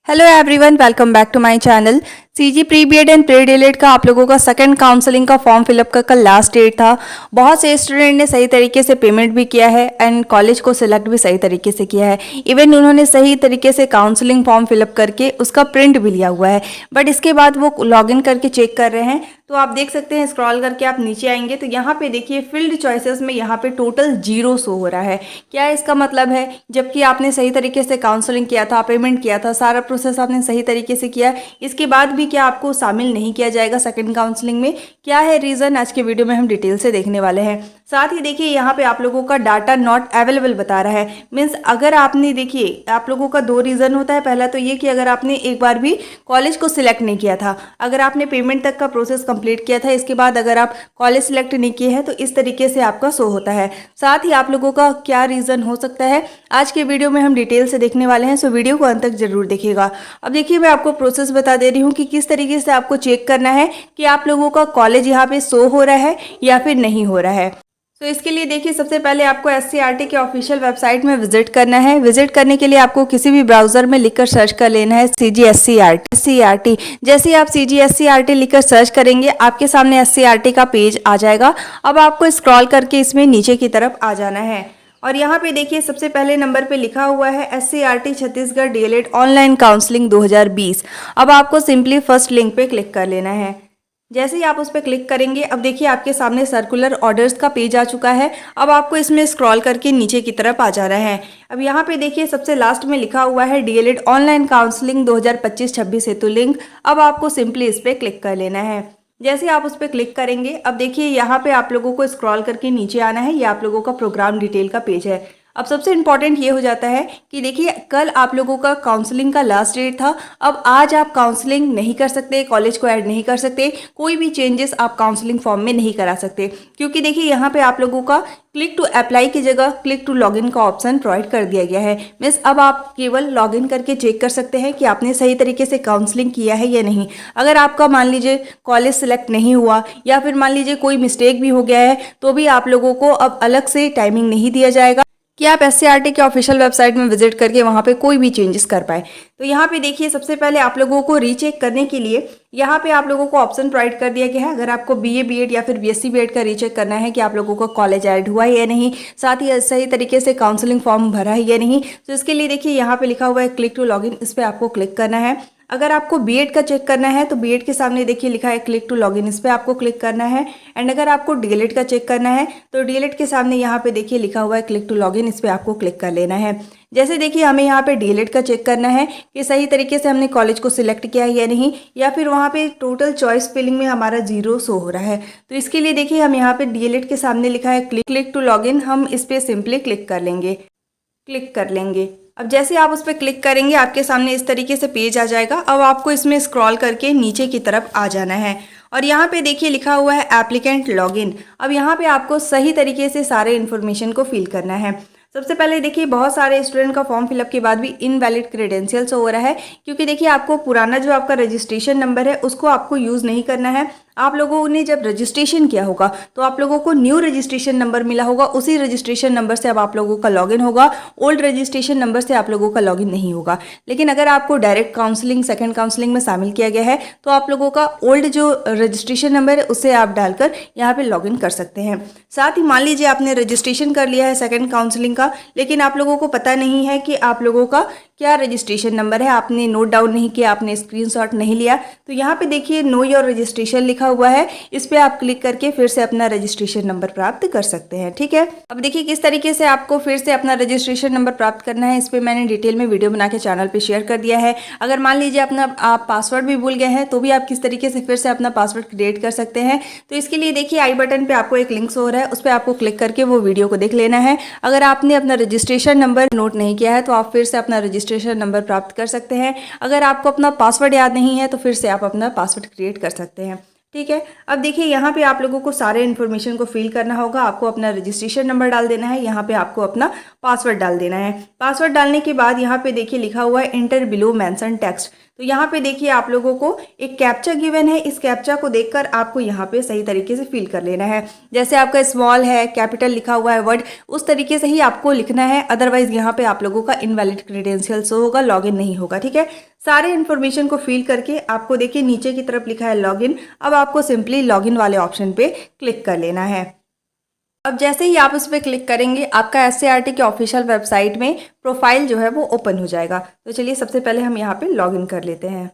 Hello everyone, welcome back to my channel. CG pre BEd and pre DElEd का आप लोगों का second counselling का फॉर्म फिलअप का कल लास्ट डेट था। बहुत से स्टूडेंट ने सही तरीके से पेमेंट भी किया है एंड कॉलेज को सिलेक्ट भी सही तरीके से किया है। इवन उन्होंने सही तरीके से काउंसलिंग फॉर्म फिलअप करके उसका प्रिंट भी लिया हुआ है, बट इसके बाद वो लॉगिन करके चेक कर रहे हैं। तो आप देख सकते हैं, स्क्रॉल करके आप नीचे आएंगे तो यहाँ पे देखिए फील्ड चॉइसेस में यहाँ पे टोटल 0 शो हो रहा है। क्या इसका मतलब है? जबकि आपने सही तरीके से काउंसलिंग किया था, पेमेंट किया था, सारा प्रोसेस आपने सही तरीके से किया, इसके बाद भी क्या आपको शामिल नहीं किया जाएगा सेकंड काउंसलिंग में? क्या है रीज़न? आज के वीडियो में हम डिटेल से देखने वाले हैं। साथ ही देखिए यहाँ पे आप लोगों का डाटा नॉट अवेलेबल बता रहा है। मीन्स अगर आपने, देखिए आप लोगों का 2 रीज़न होता है। पहला तो ये कि अगर आपने एक बार भी कॉलेज को सिलेक्ट नहीं किया था, अगर आपने पेमेंट तक का प्रोसेस कंप्लीट किया था, इसके बाद अगर आप कॉलेज सिलेक्ट नहीं किए हैं तो इस तरीके से आपका शो होता है। साथ ही आप लोगों का क्या रीज़न हो सकता है, आज के वीडियो में हम डिटेल से देखने वाले हैं, सो वीडियो को अंत तक जरूर देखिएगा। अब देखिए मैं आपको प्रोसेस बता दे रही हूँ कि किस तरीके से आपको चेक करना है कि आप लोगों का कॉलेज यहाँ पे शो हो रहा है या फिर नहीं हो रहा है। तो इसके लिए देखिए सबसे पहले आपको एससीईआरटी के ऑफिशियल वेबसाइट में विजिट करना है। विजिट करने के लिए आपको किसी भी ब्राउजर में लिखकर सर्च कर लेना है सीजीएससीईआरटी। जैसे ही आप सीजीएससीईआरटी लिखकर सर्च करेंगे आपके सामने एससीईआरटी का पेज आ जाएगा। अब आपको स्क्रॉल करके इसमें नीचे की तरफ आ जाना है और यहाँ पे देखिए सबसे पहले नंबर पे लिखा हुआ है SCERT Chhattisgarh DElEd online counselling 2020। अब आपको सिंपली फर्स्ट लिंक पे क्लिक कर लेना है। जैसे ही आप उस पर क्लिक करेंगे अब देखिए आपके सामने सर्कुलर ऑर्डर्स का पेज आ चुका है। अब आपको इसमें स्क्रॉल करके नीचे की तरफ आ जाना है। अब यहाँ पे देखिए सबसे लास्ट में लिखा हुआ है डीएलएड ऑनलाइन काउंसलिंग 2025-26 हेतु लिंक। अब आपको सिंपली इस पर क्लिक कर लेना है। जैसे आप उस पर क्लिक करेंगे अब देखिए यहाँ पे आप लोगों को स्क्रॉल करके नीचे आना है। ये आप लोगों का प्रोग्राम डिटेल का पेज है। अब सबसे इम्पॉर्टेंट ये हो जाता है कि देखिए कल आप लोगों का काउंसलिंग का लास्ट डेट था। अब आज आप काउंसलिंग नहीं कर सकते, कॉलेज को ऐड नहीं कर सकते, कोई भी चेंजेस आप काउंसलिंग फॉर्म में नहीं करा सकते, क्योंकि देखिए यहाँ पे आप लोगों का क्लिक टू अप्लाई की जगह क्लिक टू लॉगिन का ऑप्शन प्रोवाइड कर दिया गया है। मीन्स अब आप केवल लॉगिन करके चेक कर सकते हैं कि आपने सही तरीके से काउंसलिंग किया है या नहीं। अगर आपका मान लीजिए कॉलेज सेलेक्ट नहीं हुआ या फिर मान लीजिए कोई मिस्टेक भी हो गया है तो भी आप लोगों को अब अलग से टाइमिंग नहीं दिया जाएगा कि आप एससीईआरटी के ऑफिशियल वेबसाइट में विजिट करके वहाँ पे कोई भी चेंजेस कर पाए। तो यहाँ पे देखिए सबसे पहले आप लोगों को रीचेक करने के लिए यहाँ पे आप लोगों को ऑप्शन प्रोवाइड कर दिया गया है। अगर आपको बीए बीएड या फिर बीएससी बीएड का रीचेक करना है कि आप लोगों को कॉलेज ऐड हुआ है या नहीं, साथ ही सही तरीके से काउंसलिंग फॉर्म भरा है या नहीं, तो इसके लिए देखिए यहाँ पे लिखा हुआ है क्लिक टू लॉगिन, इस पर आपको क्लिक करना है। अगर आपको बीएड का चेक करना है तो बीएड के सामने देखिए लिखा है क्लिक टू लॉगिन, इस पर आपको क्लिक करना है। एंड अगर आपको डीएलएड का चेक करना है तो डीएलएड के सामने यहाँ पे देखिए लिखा हुआ है क्लिक टू लॉगिन, इस पर आपको क्लिक कर लेना है। जैसे देखिए हमें यहाँ पे डीएलएड का चेक करना है कि सही तरीके से हमने कॉलेज को सिलेक्ट किया है या नहीं, या फिर वहाँ पे टोटल चॉइस फिलिंग में हमारा 0 शो हो रहा है। तो इसके लिए देखिए हम यहाँ पे डीएलएड के सामने लिखा है क्लिक टू लॉगिन, हम इस पर सिंपली क्लिक कर लेंगे। अब जैसे आप उस पर क्लिक करेंगे आपके सामने इस तरीके से पेज आ जाएगा। अब आपको इसमें स्क्रॉल करके नीचे की तरफ आ जाना है और यहाँ पे देखिए लिखा हुआ है एप्लीकेंट लॉगिन। अब यहाँ पे आपको सही तरीके से सारे इन्फॉर्मेशन को फिल करना है। सबसे पहले देखिए बहुत सारे स्टूडेंट का फॉर्म फिलअप के बाद भी इनवैलिड क्रेडेंशियल्स हो रहा है, क्योंकि देखिए आपको पुराना जो आपका रजिस्ट्रेशन नंबर है उसको आपको यूज़ नहीं करना है। आप लोगों ने जब रजिस्ट्रेशन किया होगा तो आप लोगों को न्यू रजिस्ट्रेशन नंबर मिला होगा, उसी रजिस्ट्रेशन नंबर से अब आप लोगों का लॉगिन होगा। ओल्ड रजिस्ट्रेशन नंबर से आप लोगों का लॉगिन नहीं होगा। लेकिन अगर आपको डायरेक्ट काउंसलिंग सेकंड काउंसलिंग में शामिल किया गया है तो आप लोगों का ओल्ड जो रजिस्ट्रेशन नंबर है उससे आप डालकर यहाँ पे लॉगिन कर सकते हैं। साथ ही मान लीजिए आपने रजिस्ट्रेशन कर लिया है सेकंड काउंसलिंग का, लेकिन आप लोगों को पता नहीं है कि आप लोगों का क्या रजिस्ट्रेशन नंबर है, आपने नोट डाउन नहीं किया, आपने स्क्रीनशॉट नहीं लिया, तो यहाँ पे देखिए नो योर रजिस्ट्रेशन लिखा हुआ है, इस पे आप क्लिक करके फिर से अपना रजिस्ट्रेशन नंबर प्राप्त कर सकते हैं। ठीक है, अब देखिए किस तरीके से आपको फिर से अपना रजिस्ट्रेशन नंबर प्राप्त करना है, इस पे मैंने डिटेल में वीडियो बना के चैनल पे शेयर कर दिया है। अगर मान लीजिए आप पासवर्ड भी भूल गए हैं तो भी आप किस तरीके से फिर से अपना पासवर्ड क्रिएट कर सकते हैं। तो इसके लिए देखिए आई बटन पे आपको एक लिंक हो रहा है, उस पर आपको क्लिक करके वो वीडियो को देख लेना है। अगर आपने अपना रजिस्ट्रेशन नंबर नोट नहीं किया है तो आप फिर से अपना रजिस्ट्रेशन नंबर प्राप्त कर सकते हैं। अगर आपको अपना पासवर्ड याद नहीं है तो फिर से आप अपना पासवर्ड क्रिएट कर सकते हैं। ठीक है, अब देखिए यहाँ पे आप लोगों को सारे इन्फॉर्मेशन को फिल करना होगा। आपको अपना रजिस्ट्रेशन नंबर डाल देना है, यहाँ पे आपको अपना पासवर्ड डाल देना है। पासवर्ड डालने के बाद यहाँ पे देखिए लिखा हुआ है एंटर बिलो मेंशन टेक्स्ट, तो यहाँ पे देखिए आप लोगों को एक कैप्चा गिवन है, इस कैप्चा को देखकर आपको यहाँ पे सही तरीके से फिल कर लेना है। जैसे आपका स्मॉल है, कैपिटल लिखा हुआ है वर्ड, उस तरीके से ही आपको लिखना है, अदरवाइज यहाँ पे आप लोगों का इनवैलिड क्रेडेंशियल शो होगा, लॉगिन नहीं होगा। ठीक है, सारे इन्फॉर्मेशन को फिल करके आपको देखिए नीचे की तरफ लिखा है लॉगिन। अब आपको सिंपली लॉगिन वाले ऑप्शन पे क्लिक कर लेना है। अब जैसे ही आप उस पर क्लिक करेंगे आपका एससीईआरटी के ऑफिशियल वेबसाइट में प्रोफाइल जो है वो ओपन हो जाएगा। तो चलिए सबसे पहले हम यहाँ पे लॉगिन कर लेते हैं।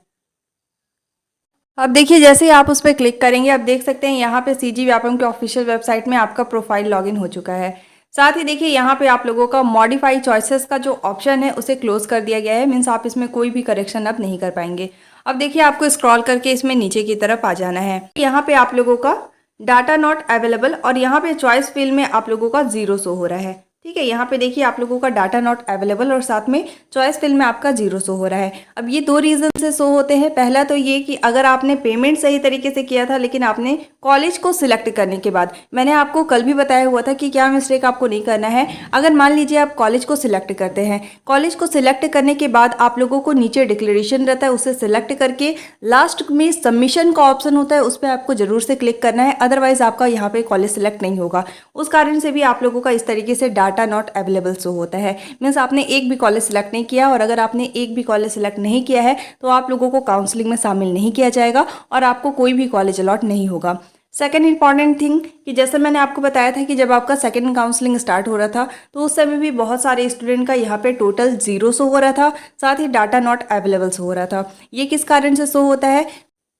अब देखिए जैसे ही आप उस पर क्लिक करेंगे आप देख सकते हैं यहाँ पे सीजी व्यापम के ऑफिशियल वेबसाइट में आपका प्रोफाइल लॉगिन हो चुका है। साथ ही देखिए यहाँ पे आप लोगों का मॉडिफाई चॉइसेस का जो ऑप्शन है उसे क्लोज कर दिया गया है, मीन्स आप इसमें कोई भी करेक्शन अब नहीं कर पाएंगे। अब देखिए आपको स्क्रॉल करके इसमें नीचे की तरफ आ जाना है। यहाँ पे आप लोगों का डाटा नॉट अवेलेबल और यहाँ पे चॉइस फील्ड में आप लोगों का 0 शो हो रहा है। ठीक है, यहाँ पे देखिए आप लोगों का डाटा नॉट अवेलेबल और साथ में चॉइस फील्ड में आपका 0 शो हो रहा है। अब ये दो रीजन से शो होते हैं। पहला तो ये कि अगर आपने पेमेंट सही तरीके से किया था लेकिन आपने कॉलेज को सिलेक्ट करने के बाद, मैंने आपको कल भी बताया हुआ था कि क्या मिस्टेक आपको नहीं करना है। अगर मान लीजिए आप कॉलेज को सिलेक्ट करते हैं, कॉलेज को सिलेक्ट करने के बाद आप लोगों को नीचे डिक्लेरेशन रहता है, उसे सिलेक्ट करके लास्ट में सबमिशन का ऑप्शन होता है, उस पर आपको जरूर से क्लिक करना है, अदरवाइज आपका यहाँ पे कॉलेज सिलेक्ट नहीं होगा। उस कारण से भी आप लोगों का इस तरीके से डाटा नॉट अवेलेबल शो होता है। मीन्स आपने एक भी कॉलेज सिलेक्ट नहीं किया, और अगर आपने एक भी कॉलेज सिलेक्ट नहीं किया है तो आप लोगों को काउंसलिंग में शामिल नहीं किया जाएगा और आपको कोई भी कॉलेज अलॉट नहीं होगा। सेकेंड इंपॉर्टेंट थिंग कि जैसे मैंने आपको बताया था कि जब आपका सेकेंड काउंसलिंग स्टार्ट हो रहा था तो उस समय भी बहुत सारे स्टूडेंट का यहाँ पे टोटल 0 शो हो रहा था, साथ ही डाटा नॉट अवेलेबल शो हो रहा था। ये किस कारण से शो होता है?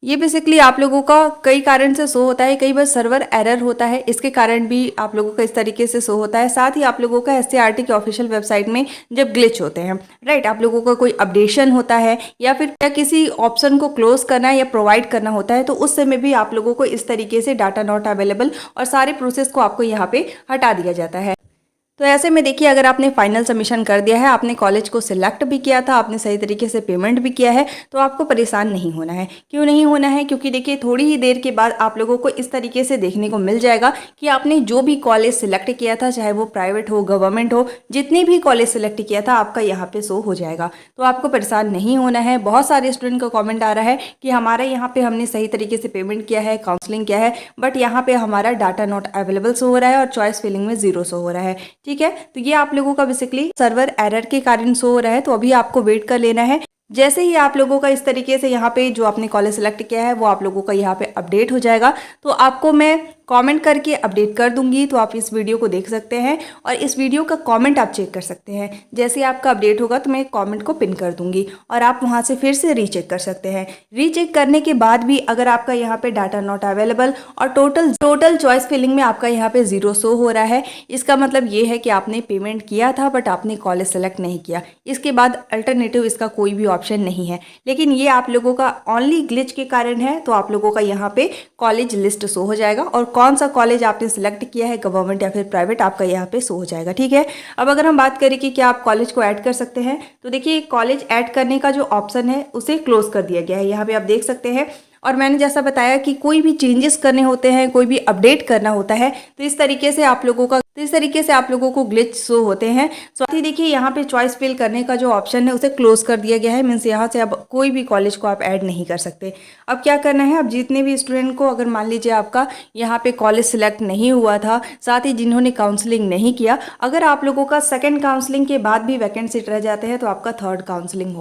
ये बेसिकली आप लोगों का कई कारण से शो होता है। कई बार सर्वर एरर होता है, इसके कारण भी आप लोगों का इस तरीके से शो होता है। साथ ही आप लोगों का एससीईआरटी के ऑफिशियल वेबसाइट में जब ग्लिच होते हैं, राइट, आप लोगों का कोई अपडेशन होता है या फिर किसी ऑप्शन को क्लोज करना है या प्रोवाइड करना होता है, तो उस समय भी आप लोगों को इस तरीके से डाटा नॉट अवेलेबल और सारे प्रोसेस को आपको यहाँ पे हटा दिया जाता है। तो ऐसे में देखिए अगर आपने फाइनल सबमिशन कर दिया है, आपने कॉलेज को सिलेक्ट भी किया था, आपने सही तरीके से पेमेंट भी किया है, तो आपको परेशान नहीं होना है। क्यों नहीं होना है? क्योंकि देखिए थोड़ी ही देर के बाद आप लोगों को इस तरीके से देखने को मिल जाएगा कि आपने जो भी कॉलेज सिलेक्ट किया था, चाहे वो प्राइवेट हो, गवर्नमेंट हो, जितने भी कॉलेज सिलेक्ट किया था आपका यहाँ पे शो हो जाएगा। तो आपको परेशान नहीं होना है। बहुत सारे स्टूडेंट का कॉमेंट आ रहा है कि हमारा यहाँ पे हमने सही तरीके से पेमेंट किया है, काउंसलिंग किया है, बट यहाँ पे हमारा डाटा नॉट अवेलेबल शो हो रहा है और चॉइस फिलिंग में 0 शो हो रहा है। ठीक है, तो ये आप लोगों का बेसिकली सर्वर एरर के कारण शो हो रहा है, तो अभी आपको वेट कर लेना है। जैसे ही आप लोगों का इस तरीके से यहाँ पे जो आपने कॉलेज सेलेक्ट किया है वो आप लोगों का यहाँ पे अपडेट हो जाएगा, तो आपको मैं कमेंट करके अपडेट कर दूंगी, तो आप इस वीडियो को देख सकते हैं और इस वीडियो का कमेंट आप चेक कर सकते हैं। जैसे ही आपका अपडेट होगा तो मैं कमेंट को पिन कर दूंगी और आप वहां से फिर से रीचेक कर सकते हैं। रीचेक करने के बाद भी अगर आपका यहाँ पे डाटा नॉट अवेलेबल और टोटल चॉइस फिलिंग में आपका यहाँ पे 0 शो हो रहा है, इसका मतलब ये है कि आपने पेमेंट किया था बट आपने कॉलेज सेलेक्ट नहीं किया। इसके बाद अल्टरनेटिव इसका कोई भी ऑप्शन नहीं है, लेकिन ये आप लोगों का ओनली ग्लिच के कारण है। तो आप लोगों का यहाँ पे कॉलेज लिस्ट शो हो जाएगा और कौन सा कॉलेज आपने सिलेक्ट किया है, गवर्नमेंट या फिर प्राइवेट, आपका यहाँ पे शो हो जाएगा। ठीक है, अब अगर हम बात करें कि क्या आप कॉलेज को ऐड कर सकते हैं, तो देखिए कॉलेज ऐड करने का जो ऑप्शन है उसे क्लोज कर दिया गया है, यहाँ पे आप देख सकते हैं। और मैंने जैसा बताया कि कोई भी चेंजेस करने होते हैं, कोई भी अपडेट करना होता है, तो इस तरीके से आप लोगों को ग्लिच शो होते हैं। साथ ही देखिए यहाँ पे चॉइस फिल करने का जो ऑप्शन है उसे क्लोज कर दिया गया है, मीन्स यहाँ से अब कोई भी कॉलेज को आप ऐड नहीं कर सकते। अब क्या करना है, अब जितने भी स्टूडेंट को, अगर मान लीजिए आपका यहाँ पे कॉलेज सिलेक्ट नहीं हुआ था, साथ ही जिन्होंने काउंसलिंग नहीं किया, अगर आप लोगों का सेकेंड काउंसलिंग के बाद भी वैकेंट सीट रह जाते हैं तो आपका थर्ड काउंसलिंग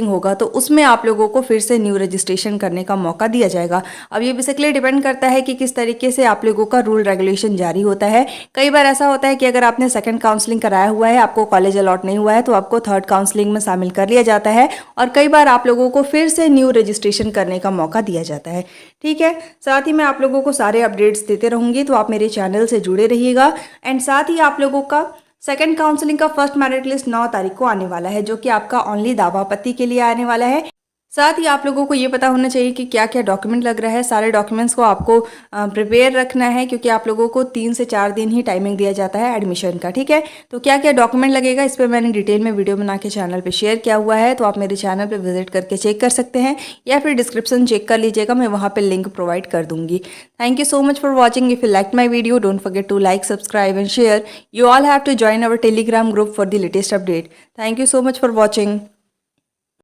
होगा, तो उसमें आप लोगों को फिर से न्यू रजिस्ट्रेशन करने का मौका दिया जाएगा। अब ये बेसिकली डिपेंड करता है कि किस तरीके से आप लोगों का रूल रेगुलेशन जारी होता है। कई बार ऐसा होता है कि अगर आपने सेकंड काउंसलिंग कराया हुआ है, आपको कॉलेज अलॉट नहीं हुआ है, तो आपको थर्ड काउंसलिंग में शामिल कर लिया जाता है और कई बार आप लोगों को फिर से न्यू रजिस्ट्रेशन करने का मौका दिया जाता है। ठीक है, साथ ही मैं आप लोगों को सारे अपडेट्स देते रहूँगी, तो आप मेरे चैनल से जुड़े रहिएगा। एंड साथ ही आप लोगों का सेकंड काउंसलिंग का फर्स्ट मेरिट लिस्ट 9 तारीख को आने वाला है, जो कि आपका ओनली दावा आपत्ति के लिए आने वाला है। साथ ही आप लोगों को ये पता होना चाहिए कि क्या क्या डॉक्यूमेंट लग रहा है। सारे डॉक्यूमेंट्स को आपको प्रिपेयर रखना है, क्योंकि आप लोगों को 3 से 4 दिन ही टाइमिंग दिया जाता है एडमिशन का। ठीक है, तो क्या क्या डॉक्यूमेंट लगेगा इस पर मैंने डिटेल में वीडियो बना के चैनल पे शेयर किया हुआ है, तो आप मेरे चैनल पे विजिट करके चेक कर सकते हैं या फिर डिस्क्रिप्शन चेक कर लीजिएगा, मैं वहाँ पर लिंक प्रोवाइड कर दूंगी। Thank you so much for watching. If you like my video, don't forget to like, subscribe and share. You all have to join our Telegram group for the latest update. Thank you so much for watching.